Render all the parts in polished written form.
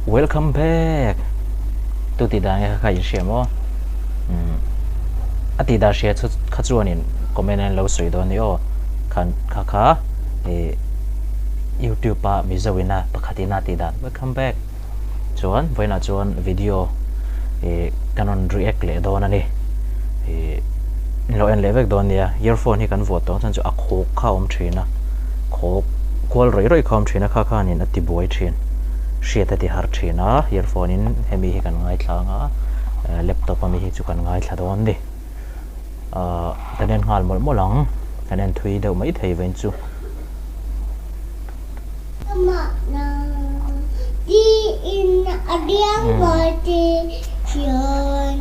Welcome back. Tu ti da nga khai share mo. Ati da share chu khachuanin comment an lo soi don yo. Khan kha YouTube pa mi zawina pakhatina ti dan. Welcome back. Chuan voina chuan video kanon react le don ani. Lo en levek don ya earphone hi kan vote chan chu a khok khaum thina. Khok kwal roi khom thina kha nin ati boi thin. Share ti har thina earphone in hemi hi kan ngai thlanga laptop mi hi chu kan ngai thladon di tanen ngal mol molang tanen thui deuh mai thei ven chu đi in adiang party chion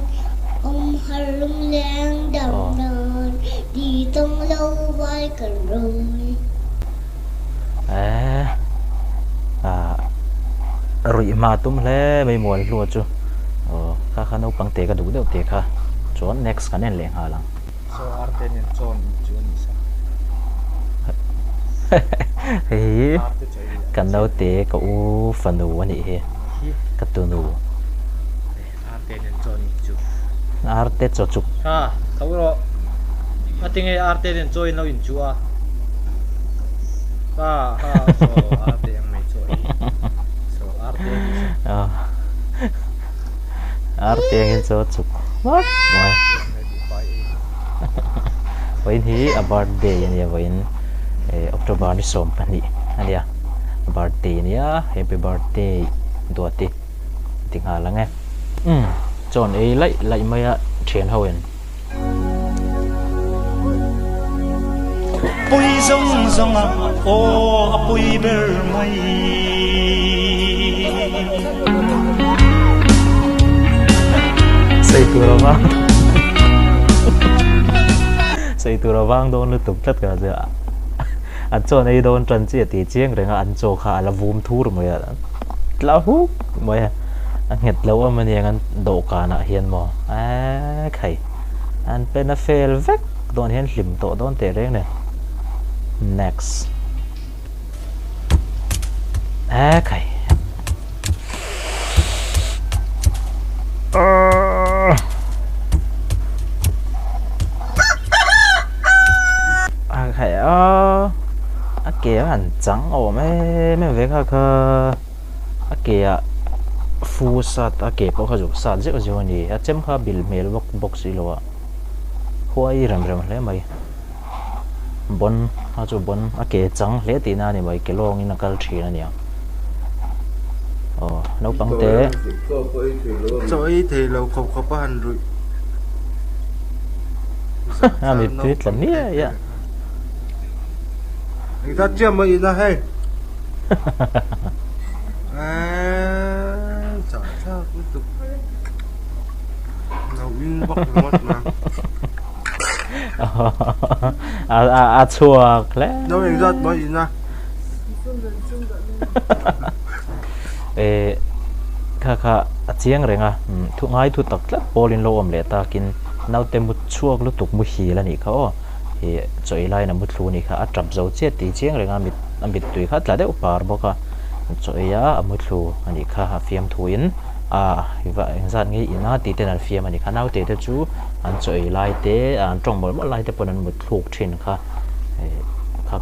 halung leng đầm non đi tông lâu vai cần rồi rui ma tum hle mai mol lu chu kha no pang te ka du deuh te kha chon next kan en leng halang so arte nen chon chun sa hi kan no te ka u fanu ani he ka tu nu arte nen chon chu arte cho chu ha kawro atinge arte nen choi no in chu a ha so arte ang mai choi so arte arte ngin cho chu what why when he a birthday and when October ni som pani alia birthday ni happy birthday duati ting ha lang chon ei lai mai a thian hoen pui zong zong a o pui ber mai xây tu ra vang don lu tuk tất cả giờ anh cho này don trần chia tỷ chiang rồi anh cho khá là vum thu rồi mà là hú mà anh hết lâu mà anh anh độ cả nè hiền mò khẩy anh bên nó fail vec don hiền lim tổ don tệ đấy này next khẩy khẩy kìa hẳn trắng ồ mấy việc ha kìa phu sát kìa có khá dục sát dễ dễ nhỉ chém khá bil mail box gì lo huay rầm lấy mày bon cho bon kìa trắng lấy tí na này mày cái lông in cái chi này nhỉ nấu bằng té choi thì lâu không có hành rồi mình biết là nè ya người ta chưa mới ra hay chả sao cứ tục nào in bóc mất mà chua lẽ đâu mình ra mới ra kha chiang renga thu ngai thu tak la polin lo om le ta kin nau te mu chuak lu tuk mu hi la ni kha o hi choi lai na mu thlu ni kha atrap zo che ti chiang renga mit tui kha tla de upar boka choi ya mu thlu ani kha ha fiam thuin hiwa engzat ngi ina ti ten al fiam ani kha nau te te chu an choi lai te an tong bol mo lai te pon an mu thluk thin kha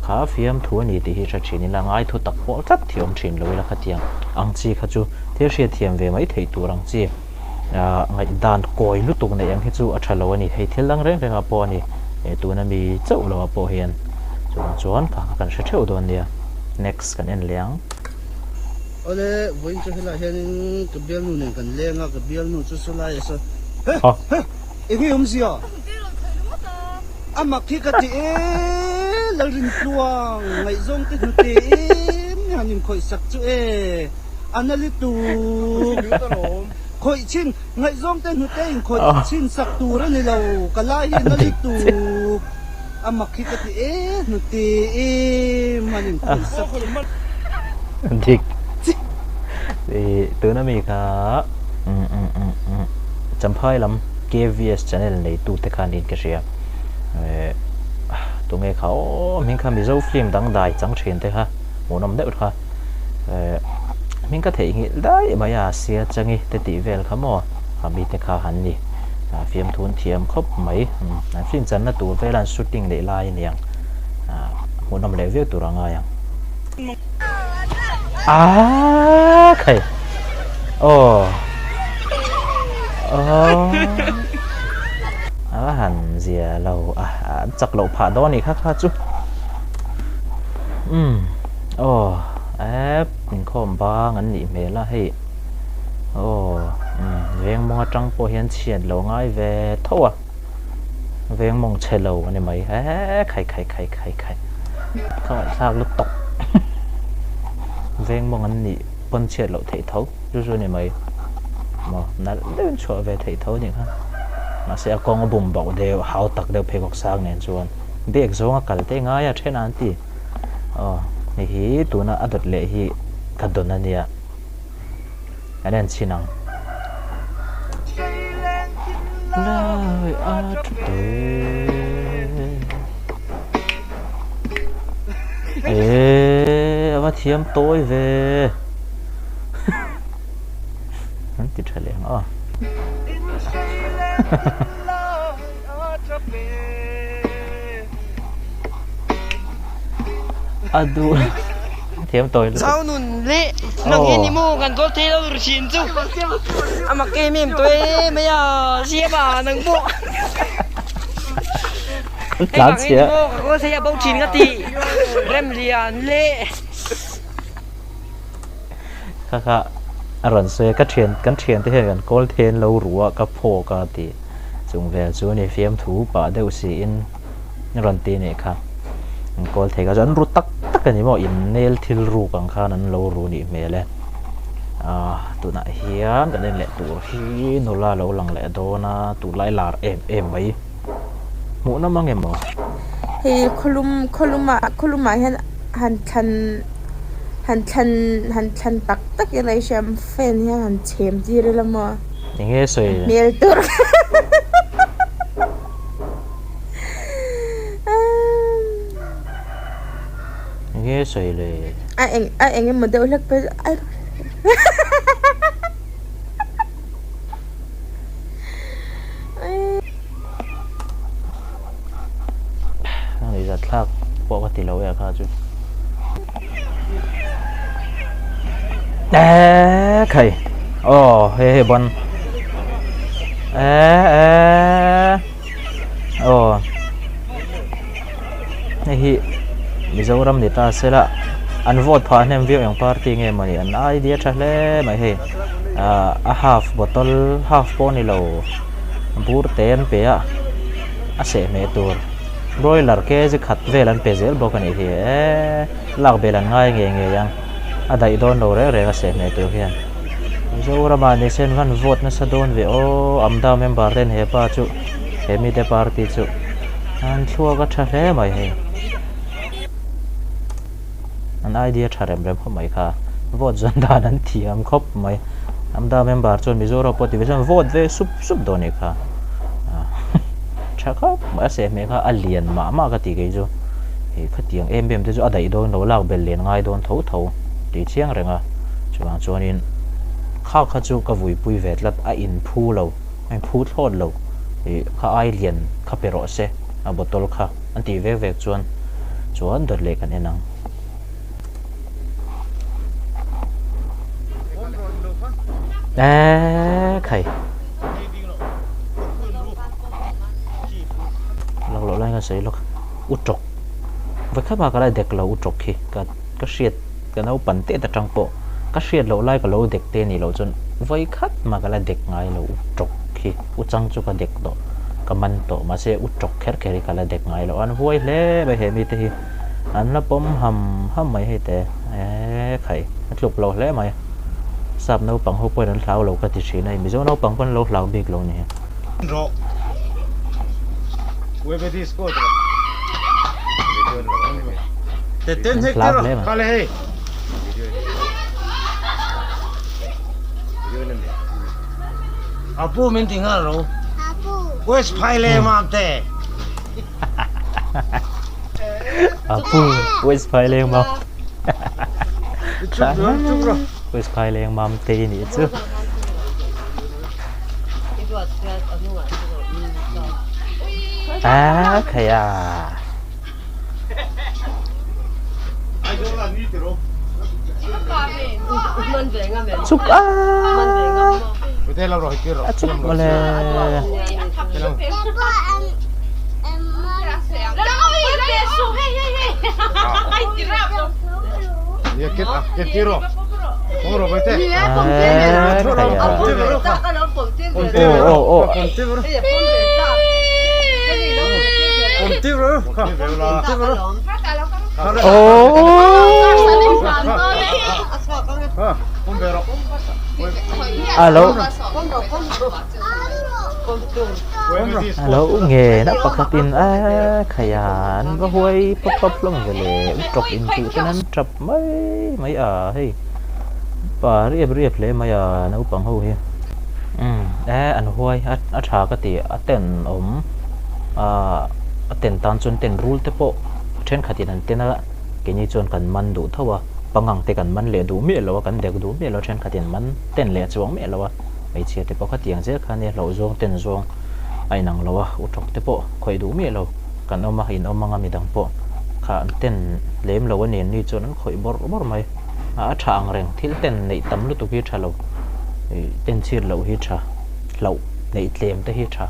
kha fiam thu ani ti hi cha chin la ngai thu tak po tlat thiom thin lo la kha tiang ang chi kha chu thế sẽ thiam về mấy thầy tu răng chi ngày đàn còi lúc tục này anh hết chú ở trà lâu này thầy thiên lăng rèn rèn apo này tu nó bị chậu lâu apo hiền chuan cả cần sẽ theo đồn đi next cần en liang ole voin cho hela hian ka bial nu nen kan lenga ka bial nu chu su lai so e hi zia amak thi ka ti la rin tuang ngai zong te hu te hanin khoi sak chu analitu khoi chin ngai zong te hu te khoi chin sak tu ra ni lo kala hi analitu amak thi ka ti nu te manin khoi sak dik thì từ nó mình cả chấm phơi lắm KVS channel này tu te khan in cái gì tụi nghe khảo mình khám bị dấu phim đăng đài chẳng chuyện thế ha một năm đấy ha mình có thể nghĩ đấy mà ya xia chẳng nghĩ để tỷ về khám mò bị thế khá hẳn đi phim thun thiêm khóc mấy phim chân là tụ về là shooting để lại nhỉ một năm lễ việc tụ ra ngay cái hẳn gì lâu chắc lâu phá đó này khác chứ mình không ba ngắn nhỉ mẹ là hay veng mong trăng po hiền chiên lâu ngay về thâu veng mong chơi lâu này mấy khai không sao lúc tóc veng mong ngắn nhỉ bận chiên lâu thấy thấu rồi này mấy mà nó lên cho về thấy thấu nhỉ ha nó sẽ có một bùng bầu đều hao tắc đều phải gọc sang nên chuan biết giống cái thế ngay à trên anh thì hi tụ na adot le hi kadon ania anh xin năng lời mà thiêm tối về thì trở lại adu thiêm tôi sao nụn lệ nằng in đi mua gần có thế đâu được chín chứ mà cái mềm tôi bây giờ xe bà nằng bộ lát xe có xe bao chín cái gì rem liền lệ kha rồi xe cắt thiền thế gần có thiền lâu rùa cắt phô cái thì dùng về chỗ này phim thú bà đều xí in rồi tiền này kha có thể cái dẫn rút tắc cái này mà in nail thill ru càng khá nên lâu ru này mẹ lên tụi nãy hiền cái nên lệ tụi hi nó là lâu lằng lệ đó na tụi lại là em mấy mũ nó mang em mà thì kolum mà han chan bạc tất cái này xem fan ha han chém gì rồi mà những cái gì miel tur nghe sợi lệ anh em mà đâu lắc bây giờ này rất khác bỏ cái tỷ lệ vậy cả chứ khay he bon hi Mizoram nita sela an vote pha nem view yang party nge mani an idea thle mai he a half bottle half poni lo bur ten pe a se me tur broiler ke je khat velan pe zel bokani hi lak belan ngai nge yang a dai don lo re ga se me tur hian Mizoram ani sen van vote na sa don ve amda member den he pa chu he mi te party chu an thua ga thle mai he an idea tharem rem khomai kha vote zon dan an thiam khop mai amda member chon Mizoram motivation vote ve sup doni kha chakha ba se me kha alien ma ka ti ge jo he khatiang em te jo adai don lo lak bel len ngai don tho ti chiang renga chuang chonin kha chu ka vui pui vet lat a in phu lo ai phu thod lo e kha alien kha pero se a botol kha an ti ve chuan dot le kan enang khay lo lai nga sei lo utrok với các bạn cái này đẹp là utrok khi cái shit cái nấu bẩn tệ tại trong bộ cái shit lo lai cái lo đẹp tên này lo chun với khách mà cái này đẹp ngay lo utrok khi utrang chu cái đẹp đó cái man to mà sẽ utrok kher cái này đẹp ngay lo anh vui le bây giờ mi thì anh nó bấm hầm mấy hay thế khay chụp lo le mày sắp nấu bằng hộp quay đến sáu lẩu cái gì này mình nấu bằng con lẩu big lẩu này Ro. Webe disco. Te ten hectare kale hey. Apu min tinggal ro. Wes phile ma te. Apu wes phile ma. Chuk ro. với sky lên mam tê nhỉ chứ khay à chúc chúc mà lê alo alo nghề nó bạc tin khayan và huay pop lông về lệ trọc in chữ cho nên chập mấy hay và riệp lệ mấy nấu bằng hưu hi anh huay thà cái gì tên tên tan chun tên rule te po trên khati nan tên cái như chun cần man đủ thâu pangang te kan man le du mi lo kan dek du mi lo trên khati man tên le chuang mi lo mấy chia te po khati ang je khane lo zong tên zong ai nang lo u thok te po khoi du mi lo kan oma hin oma nga mi dang po kha tên lem lo nen ni chun an khoi bor mai thang reng thil tên nei tam lu tu hi tha lo tên chir lo hi tha lo nei tlem te hi tha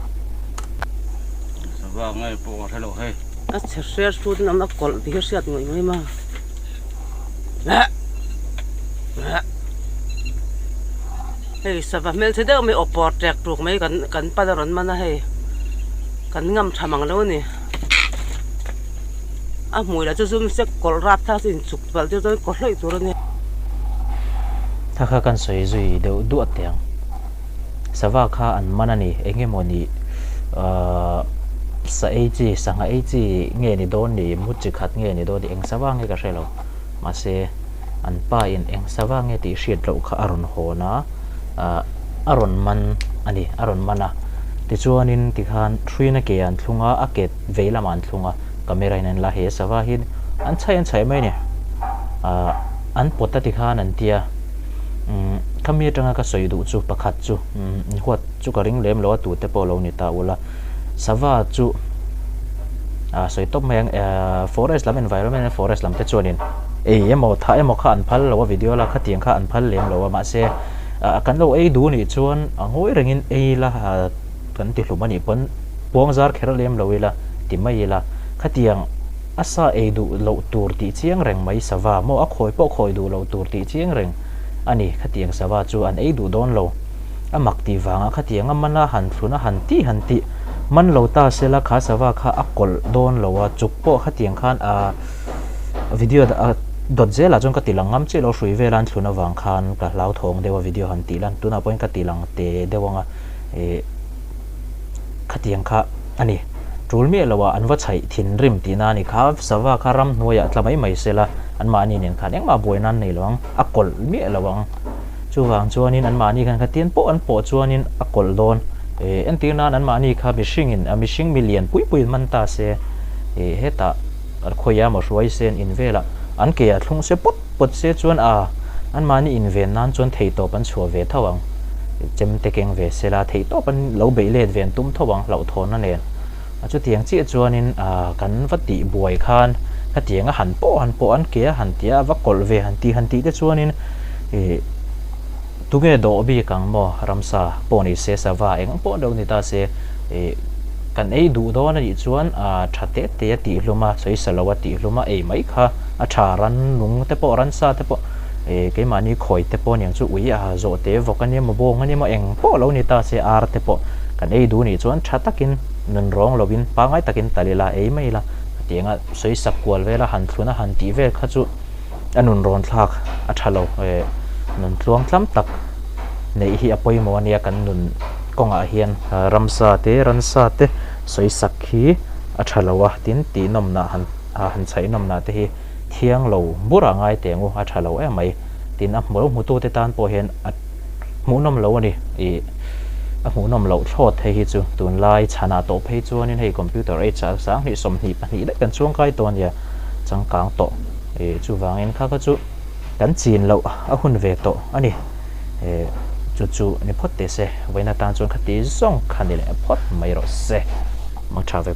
và ngay bộ thay đổi hay sẽ suốt năm ác col thì sẽ ngồi ngay mà hey sao vậy mình sẽ đâu mình opport trạc được mấy cần bắt đầu mà hay cần ngâm thầm bằng đâu nè mùi là cho zoom sẽ col rát tha xin chụp vào cho tôi col lại tôi nè thà khá cần soi rồi đều đuổi tiếng sao vậy khá ăn mana nè anh em moni sa ag sang ag nghe ni don ni mu chi khat nghe ni do di eng sawa nge ka shelo ma se an pa in eng sawa nge ti shit lo kha aron ho na aron man ani aron mana ti chuanin ti khan thruina ke an thlunga a ket veila man thlunga camera in la he sawa hin an chai mai ne an pota ti khan an tia kami tanga ka soi du chu pakhat chu huat chu ka ring lem lo tu te po lo ni ta ula sava chu soi top meng forest lam environment forest lam te chuanin emo tha emo kha an phal lo video la khatiang kha an phal lem lo ma se kan lo du ni chuan angoi rengin la kan ti hlumani pon pongzar khera lem lo ila ti mai la khatiang asa du lo tur ti chiang reng mai sava mo a khoi po khoi du lo tur ti chiang reng ani khatiang sava chu an du don lo amak ti wanga khatiang amana han thluna han ti man lo ta sela kha sawa kha akol don lo wa chukpo khatiang khan video da dot zela jong ka tilangam che lo hrui velan thluna wang khan ka lau thong dewa video han ti lan tuna point ka tilang te dewanga khatiang kha ani trulmi lawa anwa chai thin rim ti na ni kha sawa kha ram noya tlamai mai sela anma ni nen khan engma boinan nei lawang akol mi lawang chuwang chuanin anma ni khan kha tien po an po chuanin akol don en tina an mani kha mishing million pui man ta se heta khoya mo roi sen in vela an ke thlung se pot se chuan an mani in ven nan chuan thei to pan chhuwa ve thawang chem te keng ve sela thei to pan lo be let ven tum thawang lo thon na nen chu tiang chi chuanin kan vati buai khan ka tiang a han po an ke han tia va kol ve han ti te chuanin tuge do bi kang mo ramsa poni se sawa eng po do ni ta se kan du do na ni chuan thate te ti hluma soi salawati hluma mai kha tharan lung te po ran sa te po ke mani khoi te po niang chu ui zo te vokani mo bong ani mo eng po lo ni ta se ar te po kan du ni chuan thatakin nun rong lovin pangai takin talila mai la tianga soi sakwal vela han thluna han ti ve kha chu anun ron thlak thalo nun tluang tlam tak nei hi apoi mo ania kan nun konga hian ramsa te ransa te soi sakhi athalawa tin ti nomna han chai nomna te hi thiang lo bura ngai te ngu athalo mai tin a mo mu tu te tan po hen mu nom lo ani a mu nom lo thot the hi chu tun lai chana to phei chuan in hei computer cha sang hi som hi pani da kan chuang kai ton ya changkang to chu wangin kha chu kan chin lo a hun ve to ani chu ni phot te se waina tan chon khati zong khani le phot mai ro se mang tha ve